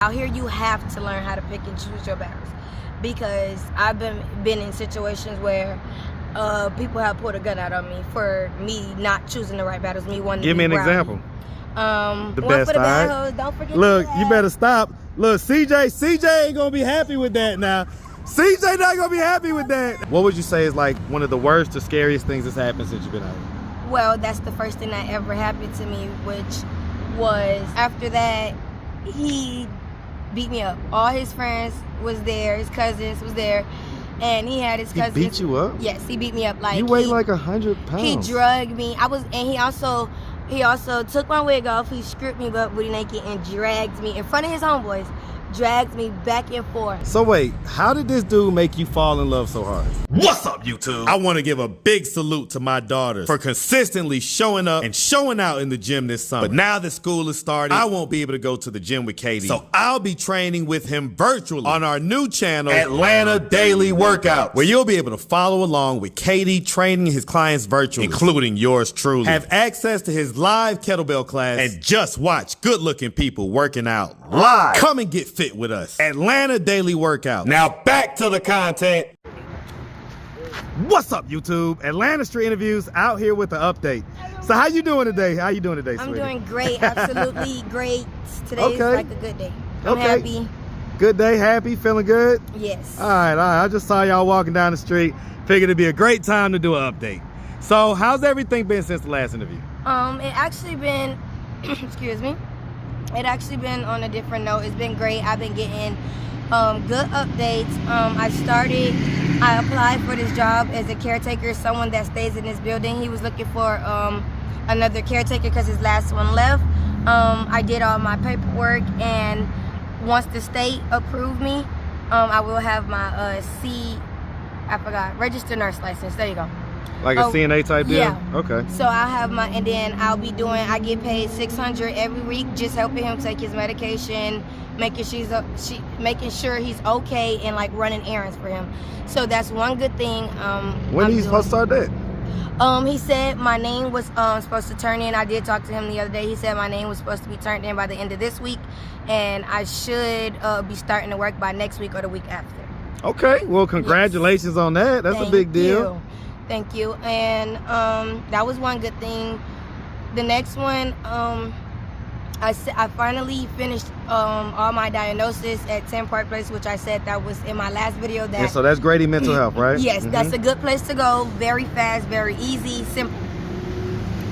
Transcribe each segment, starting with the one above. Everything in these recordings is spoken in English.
Out here, you have to learn how to pick and choose your battles, because I've been in situations where people have pulled a gun out on me for me not choosing the right battles. Me wanting Give to me an rowdy. example. The best, for the bad alright? hoes. Don't forget. Look, you better stop. Look, CJ ain't gonna be happy with that now. CJ not gonna be happy with that. What would you say is like one of the worst or scariest things that's happened since you've been out here? Well, that's the first thing that ever happened to me, which was after that he beat me up. All his friends was there, his cousins was there, and he had his cousins. He beat you up? Yes, he beat me up. Like, you weigh like 100 pounds. He drugged me. He also took my wig off. He stripped me butt booty naked and dragged me in front of his homeboys. Dragged me back and forth. So wait, how did this dude make you fall in love so hard? What's up, YouTube? I want to give a big salute to my daughters for consistently showing up and showing out in the gym this summer. But now that school is starting, I won't be able to go to the gym with Katie. So I'll be training with him virtually on our new channel, Atlanta Daily Workouts, where you'll be able to follow along with Katie training his clients virtually, including yours truly. Have access to his live kettlebell class and just watch good-looking people working out live. Come and get fit with us. Atlanta Daily Workout. Now back to the content. What's up, YouTube? Atlanta Street Interviews out here with the update. So how you doing today? How you doing today, I'm sweetie? doing great, absolutely great. Today's Okay. like a good day. I'm happy. Good day, happy, feeling good? Yes. All right. I just saw y'all walking down the street. Figured it'd be a great time to do an update. So how's everything been since the last interview? It actually been, excuse me. It actually been on a different note. It's been great. I've been getting good updates. I applied for this job as a caretaker, someone that stays in this building. He was looking for another caretaker because his last one left. I did all my paperwork, and once the state approved me, I will have my registered nurse license. There you go. Like a CNA type deal? Yeah. Okay. So I'll have and then I get paid $600 every week, just helping him take his medication, making sure he's okay, and like running errands for him. So that's one good thing. When he's supposed to start that? He said my name was supposed to turn in. I did talk to him the other day. He said my name was supposed to be turned in by the end of this week, and I should be starting to work by next week or the week after. Okay. Well, congratulations on that. That's a big deal. Thank you. And that was one good thing. The next one, I finally finished all my diagnosis at 10 Park Place, which I said that was in my last video. And so that's Grady Mental Health, right? Yes, that's a good place to go. Very fast, very easy, simple.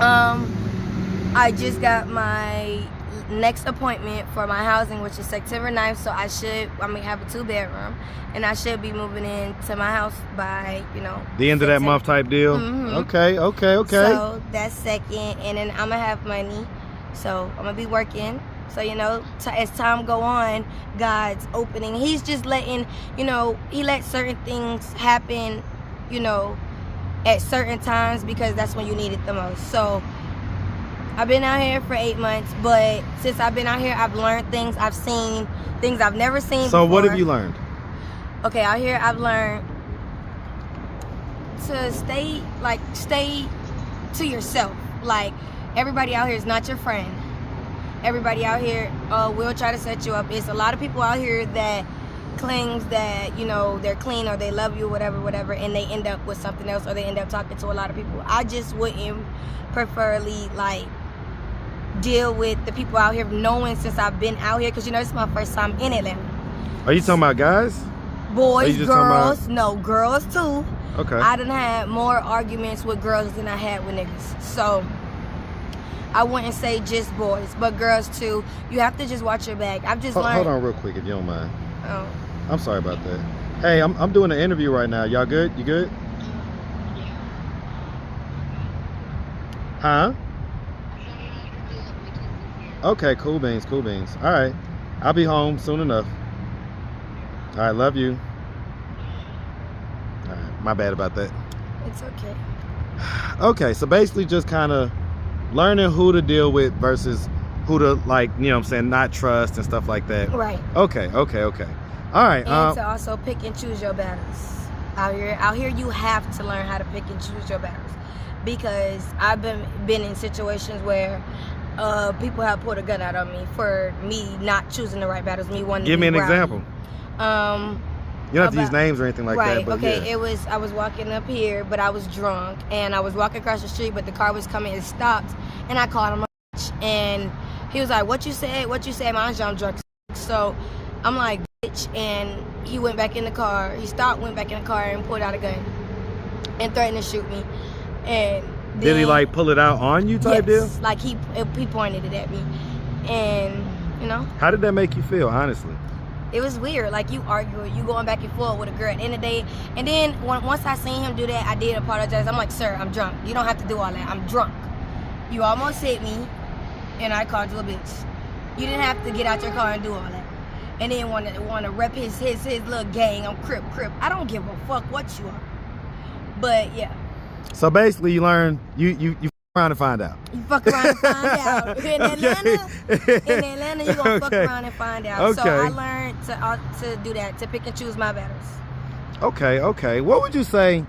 I just got my next appointment for my housing, which is September 9th, so I'm gonna have a 2-bedroom, and I should be moving into my house by, the end of that month type deal. Okay. So that's second, and then I'm gonna have money, so I'm gonna be working. So as time go on, God's opening. He's just letting, he lets certain things happen, at certain times, because that's when you need it the most. So I've been out here for 8 months, but since I've been out here, I've learned things. I've seen things I've never seen before. So what have you learned? Okay, out here I've learned to stay to yourself. Like, everybody out here is not your friend. Everybody out here will try to set you up. It's a lot of people out here that claims that, they're clean or they love you, whatever, and they end up with something else, or they end up talking to a lot of people. I just wouldn't preferably deal with the people out here, knowing since I've been out here, because this is my first time in Atlanta. Are you talking about guys? Boys, girls, no, girls too. Okay. I done had more arguments with girls than I had with niggas. So I wouldn't say just boys, but girls too. You have to just watch your back. I've just learned. Hold on real quick, if you don't mind. Oh. I'm sorry about that. Hey, I'm doing an interview right now. Y'all good? You good? Huh? Okay, cool beans. All right. I'll be home soon enough. All right, love you. All right, my bad about that. It's okay. Okay, so basically just kind of learning who to deal with versus who to, not trust and stuff like that. Right. Okay. All right. And to also pick and choose your battles. Out here you have to learn how to pick and choose your battles, because I've been in situations where people have pulled a gun out on me for me not choosing the right battles, me wanting to Give me an rowdy. example. You don't have to use names or anything like right, that. But okay, yeah. I was walking up here, but I was drunk, and I was walking across the street, but the car was coming and stopped, and I called him a bitch, and he was like, what you said? Mind you, I'm drunk. So I'm like, bitch, and he went back in the car. He stopped, went back in the car, and pulled out a gun and threatened to shoot me. And then, did he like pull it out on you type deal? Like he pointed it at me, and you know. How did that make you feel, honestly? It was weird, like you arguing, you going back and forth with a girl at the end of the day. And then once I seen him do that, I did apologize. I'm like, sir, I'm drunk. You don't have to do all that. I'm drunk. You almost hit me, and I called you a bitch. You didn't have to get out your car and do all that. And then want to rep his little gang. I'm Crip. I don't give a fuck what you are. But yeah. So basically, you learn you around and find out. You fuck around and find out. In Atlanta, you gonna fuck around and find out. Okay. So I learned to do that, to pick and choose my battles. Okay. What would you say,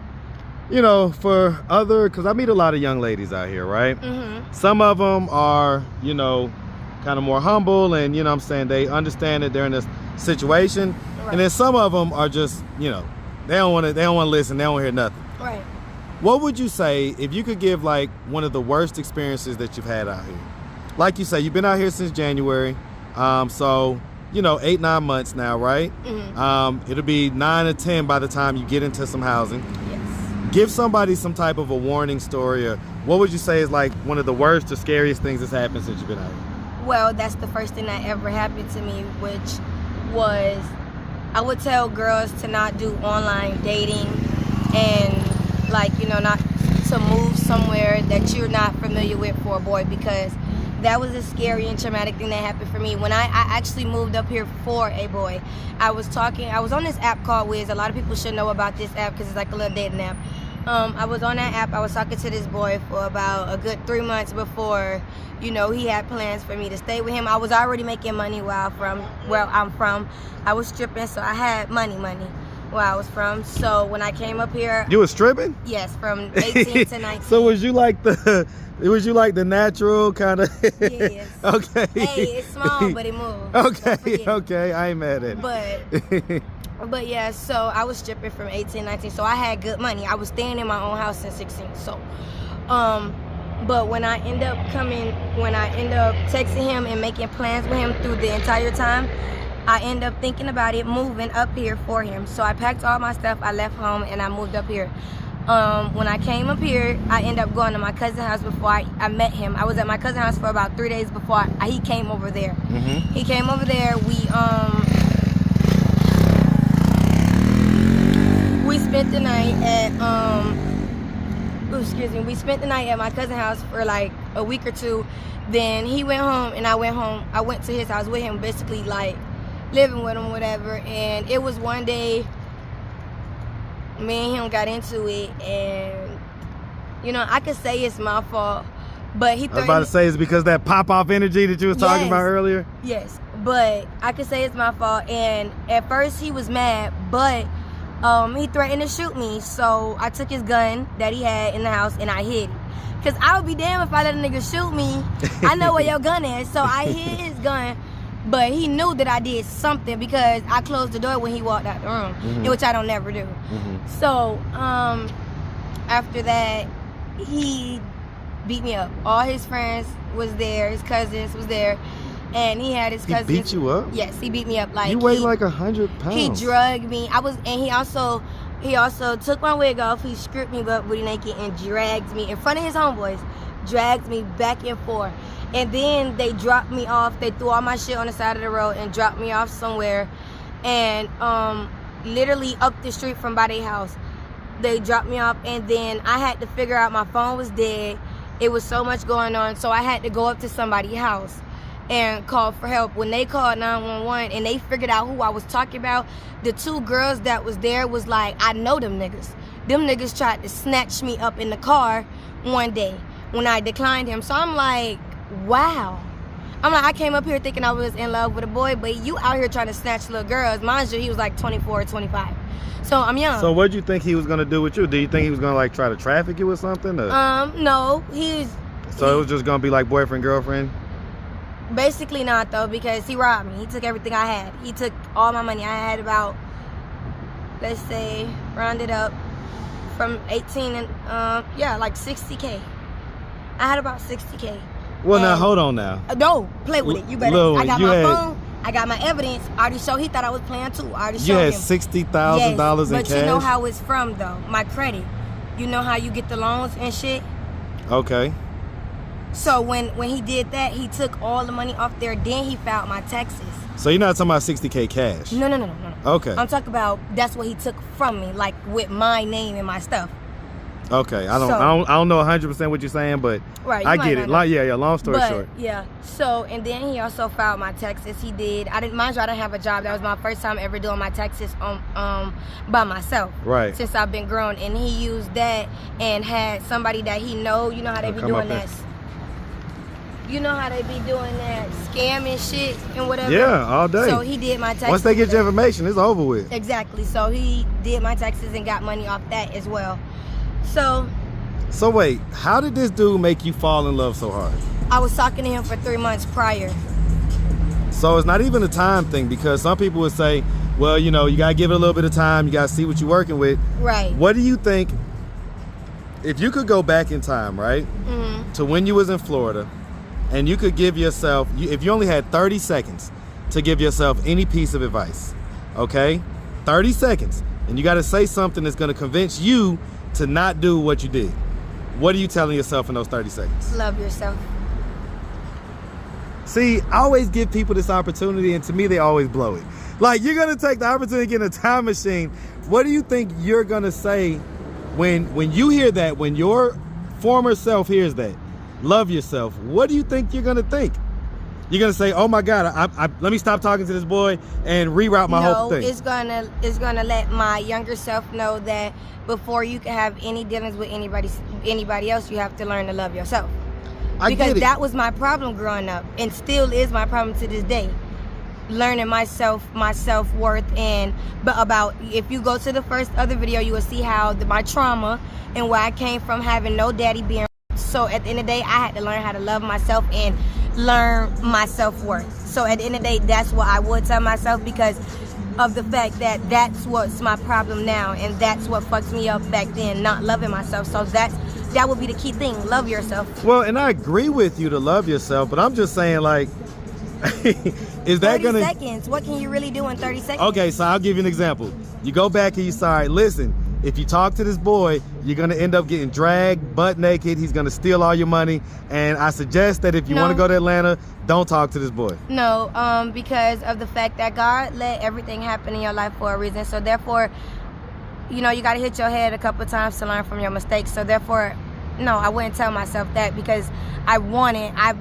for other, because I meet a lot of young ladies out here, right? Mm-hmm. Some of them are, kind of more humble, and, what I'm saying, they understand that they're in this situation. Right. And then some of them are just, they don't want to listen. They don't want to hear nothing. Right. What would you say if you could give like one of the worst experiences that you've had out here? Like you say, you've been out here since January. So 8-9 months now, right? Mm-hmm. It'll be 9 or 10 by the time you get into some housing. Yes. Give somebody some type of a warning story, or what would you say is like one of the worst or scariest things that's happened since you've been out here? Well, that's the first thing that ever happened to me, which was I would tell girls to not do online dating and not to move somewhere that you're not familiar with for a boy, because that was a scary and traumatic thing that happened for me. When I actually moved up here for a boy, I was on this app called Wiz. A lot of people should know about this app because it's like a little dating app. I was on that app. I was talking to this boy for about a good 3 months before, he had plans for me to stay with him. I was already making money where I'm from. I was stripping, so I had money where I was from. So when I came up here, you were stripping? Yes, from 18 to 19. So was you like the natural kind of? Yes. Okay. Hey, it's small, but it moves. Okay, I ain't mad at it. But yeah, so I was stripping from 18, 19, so I had good money. I was staying in my own house since 16. So, but when I end up texting him and making plans with him through the entire time, I end up thinking about it, moving up here for him. So I packed all my stuff, I left home, and I moved up here. When I came up here, I ended up going to my cousin's house before I met him. I was at my cousin's house for about 3 days before he came over there. Mm-hmm. He came over there. We spent the night at my cousin's house for like a week or two. Then he went home and I went home. I went to his house with him, basically like living with him, whatever. And it was one day me and him got into it, and I could say it's my fault, but he threatened. I was about to say it's because that pop-off energy that you was talking about earlier. Yes, but I could say it's my fault, and at first he was mad, but he threatened to shoot me. So I took his gun that he had in the house and I hid it, cause I would be damned if I let a nigga shoot me. I know where your gun is, so I hid his gun. But he knew that I did something because I closed the door when he walked out the room, mm-hmm. which I don't never do. Mm-hmm. So after that, he beat me up. All his friends was there, his cousins was there, and he had his cousins. He beat you up? Yes, he beat me up. Like, you weighed like 100 pounds. He drugged me. He also took my wig off. He stripped me butt booty naked and dragged me in front of his homeboys. Dragged me back and forth. And then they dropped me off. They threw all my shit on the side of the road and dropped me off somewhere. And literally up the street from by their house. They dropped me off, and then I had to figure out my phone was dead. It was so much going on, so I had to go up to somebody's house and call for help. When they called 911 and they figured out who I was talking about, the two girls that was there was like, I know them niggas. Them niggas tried to snatch me up in the car one day when I declined him. So I'm like, wow. I came up here thinking I was in love with a boy, but you out here trying to snatch little girls. Mind you, he was like 24 or 25. So I'm young. So what did you think he was going to do with you? Do you think he was going to like try to traffic you or something? Or? No. So it was just gonna be like boyfriend, girlfriend? Basically not though, because he robbed me. He took everything I had. He took all my money. I had about, let's say, rounded up from 18 and like 60K. I had about 60K. Well, now hold on now. No, play with it. You better. Lil, I got my phone. I got my evidence. I already showed. He thought I was playing too. I already showed him. You had $60,000 in cash. But you know how it's from though. My credit. You know how you get the loans and shit. Okay. So when he did that, he took all the money off there. Then he filed my taxes. So you're not talking about 60K cash? No. Okay. I'm talking about that's what he took from me, like with my name and my stuff. Okay. I don't know 100% what you're saying, but right, I get it. Yeah. Long story short. Yeah. So and then he also filed my taxes. He did. I didn't have a job. That was my first time ever doing my taxes by myself. Right. Since I've been grown, and he used that and had somebody that he know. You know how they be doing that. You know how they be doing that scam and shit and whatever? Yeah, all day. So he did my taxes. Once they get your information, it's over with. Exactly. So he did my taxes and got money off that as well. So wait, how did this dude make you fall in love so hard? I was talking to him for 3 months prior. So it's not even a time thing, because some people would say, well, you know, you got to give it a little bit of time. You got to see what you're working with. Right. What do you think, if you could go back in time, right, to when you was in Florida, and you could give yourself, if you only had 30 seconds to give yourself any piece of advice, okay? 30 seconds. And you got to say something that's going to convince you to not do what you did. What are you telling yourself in those 30 seconds? Love yourself. See, I always give people this opportunity, and to me, they always blow it. Like, you're going to take the opportunity to get in a time machine. What do you think you're going to say when you hear that, when your former self hears that? Love yourself. What do you think you're gonna think? You're gonna say, "Oh my God, let me stop talking to this boy and reroute my whole thing." No, it's gonna let my younger self know that before you can have any dealings with anybody else, you have to learn to love yourself. Because that was my problem growing up, and still is my problem to this day. Learning my self-worth, but about, if you go to the first other video, you will see how my trauma and where I came from, having no daddy, being. So at the end of the day, I had to learn how to love myself and learn my self-worth. So at the end of the day, that's what I would tell myself, because of the fact that that's what's my problem now, and that's what fucked me up back then, not loving myself. So that would be the key thing. Love yourself. Well, and I agree with you to love yourself, but I'm just saying, like, is that 30 seconds. What can you really do in 30 seconds? Okay, so I'll give you an example. You go back and you say, listen, if you talk to this boy, you're going to end up getting dragged butt naked. He's going to steal all your money. And I suggest that if you want to go to Atlanta, don't talk to this boy. No, because of the fact that God let everything happen in your life for a reason. So therefore, you know, you got to hit your head a couple of times to learn from your mistakes. So therefore, no, I wouldn't tell myself that, because I've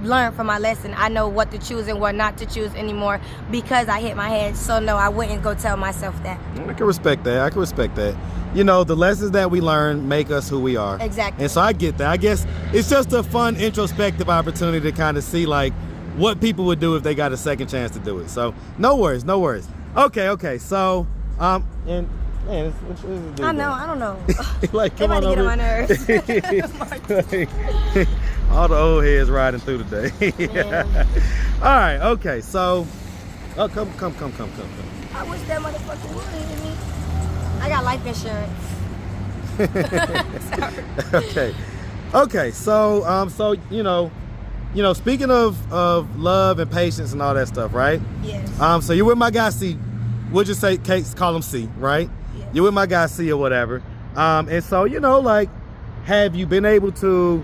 learned from my lesson. I know what to choose and what not to choose anymore, because I hit my head. So no, I wouldn't go tell myself that. I can respect that. You know, the lessons that we learn make us who we are. Exactly. And so I get that. I guess it's just a fun introspective opportunity to kind of see, like, what people would do if they got a second chance to do it. So no worries. Okay. So, and man, what's this I don't know. Like, come on over. Get on my nerves. All the old heads riding through today. All right. Okay. So, come. I wish that motherfucker would hit me. I got life insurance. Sorry. Okay. So you know, speaking of love and patience and all that stuff, right? Yes. So you're with my guy C. We'll just say, call him C, right? Yes. You're with my guy C or whatever. And so, you know, like, have you been able to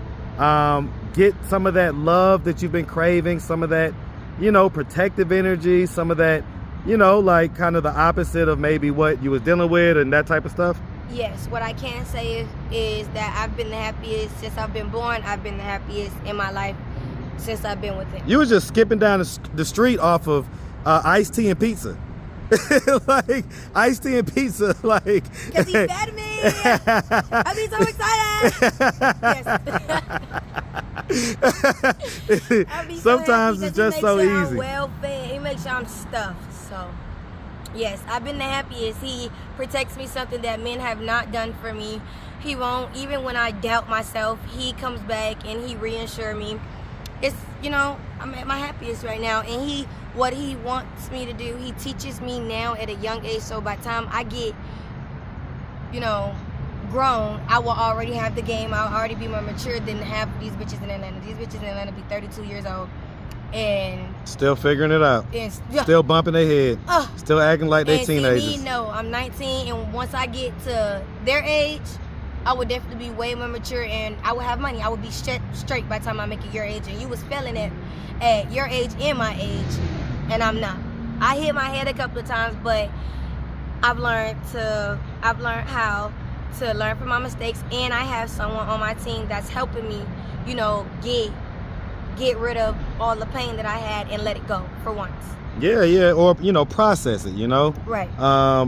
get some of that love that you've been craving, some of that, you know, protective energy, some of that, you know, like kind of the opposite of maybe what you was dealing with and that type of stuff? Yes, what I can say is that I've been the happiest since I've been born. I've been the happiest in my life since I've been with him. You was just skipping down the street off of iced tea and pizza. Like, iced tea and pizza, like. Because he fed me. I'd be so excited. Yes. Sometimes it's just so easy. I'm well fed. He makes sure I'm stuffed. So. Yes, I've been the happiest. He protects me, something that men have not done for me. He won't, even when I doubt myself, he comes back and he reassures me. It's, you know, I'm at my happiest right now. And what he wants me to do, he teaches me now at a young age. So by the time I get, you know, grown, I will already have the game. I'll already be more mature than half of these bitches in Atlanta. These bitches in Atlanta be 32 years old. And still figuring it out. And, still bumping their head. Still acting like they teenagers. See me, no, I'm 19, and once I get to their age, I would definitely be way more mature, and I would have money. I would be straight by the time I make it your age, and you was failing at your age and my age, and I'm not. I hit my head a couple of times, but I've learned how to learn from my mistakes, and I have someone on my team that's helping me, you know, get rid of all the pain that I had and let it go for once. Yeah, or, you know, process it, you know? Right.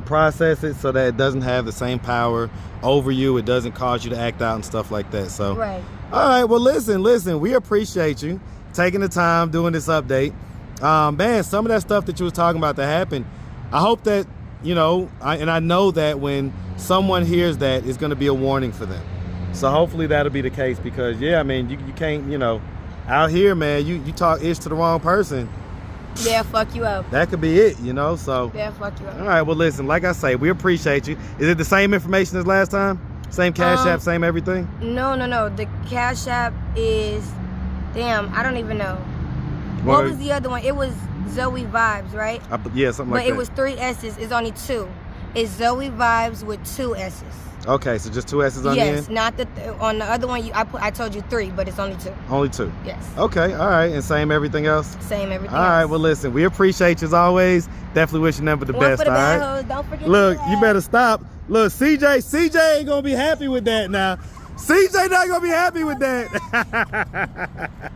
Process it so that it doesn't have the same power over you. It doesn't cause you to act out and stuff like that. So, right. All right, well, listen, we appreciate you taking the time doing this update. Man, some of that stuff that you was talking about that happened, I hope that, you know, I know that when someone hears that, it's going to be a warning for them. So hopefully that'll be the case because, yeah, I mean, you can't, you know, out here, man, you talk ish to the wrong person. Yeah, fuck you up. That could be it, you know, so. Yeah, fuck you up. All right, well, listen, like I say, we appreciate you. Is it the same information as last time? Same Cash App, same everything? No. The Cash App is, damn, I don't even know. What was the other one? It was zoeyvibes, right? Yeah, something like that. But it was 3 S's. It's only 2. It's zoeyvibes with 2 S's. Okay, so just 2 S's on the end? Yes, not on the other one. I told you 3, but it's only 2. Only 2. Yes. Okay, all right, and same everything else. Same everything. All right, well, listen, we appreciate you as always. Definitely wishing them for the best. For the all right. hoes. Don't forget. Look, you better stop. Look, CJ ain't gonna be happy with that now. CJ not gonna be happy with that.